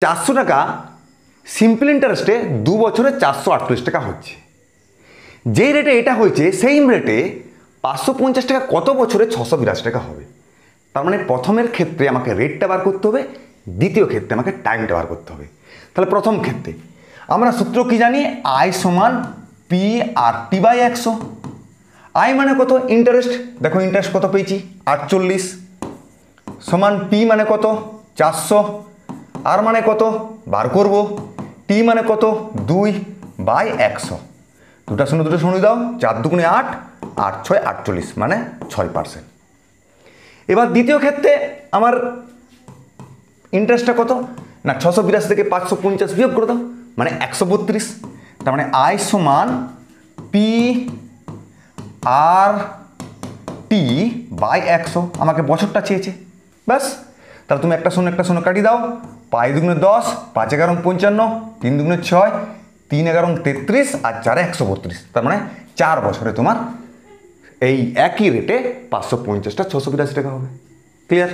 400 টাকা সিম্পল ইন্টারেস্টে 2 বছরে 448 টাকা হচ্ছে। যেই রেটে এটা হয়েছে সেই রেটে 550 টাকা কত বছরে 682 টাকা হবে। তার মানে প্রথমের ক্ষেত্রে আমাকে রেটটা বার করতে হবে, দ্বিতীয় ক্ষেত্রে আমাকে টাইমটা বার করতে হবে। তাহলে প্রথম ক্ষেত্রে আমরা সূত্র কি জানি, আই সমান P R T by 100। I মানে কত, ইন্টারেস্ট। দেখো ইন্টারেস্ট কত পেয়েছি, 48, সমান পি মানে কত, 400, আর মানে কত বার করব, টি মানে কত 2 বাই 100। দুটা শূন্য দাও, 4 দুগুণে 8, 8 6 48 মানে 6%। এবার দ্বিতীয় ক্ষেত্রে আমার ইন্টারেস্টটা কত না, 682 থেকে 550 বিয়োগ করে দাও মানে 132। তার মানে আই সমান পি আর টি বাই 100। আমাকে বছরটা চেয়েছে, ব্যাস। তাহলে তুমি একটা শূন্য কাটিয়ে দাও, 5 দুগুণে 10, 5 11 55, 3 দুগুণে 6, 3 11 33, আর 4 132। তার মানে 4 বছরে তোমার এই একই রেটে 550টা 682 টাকা হবে। ক্লিয়ার?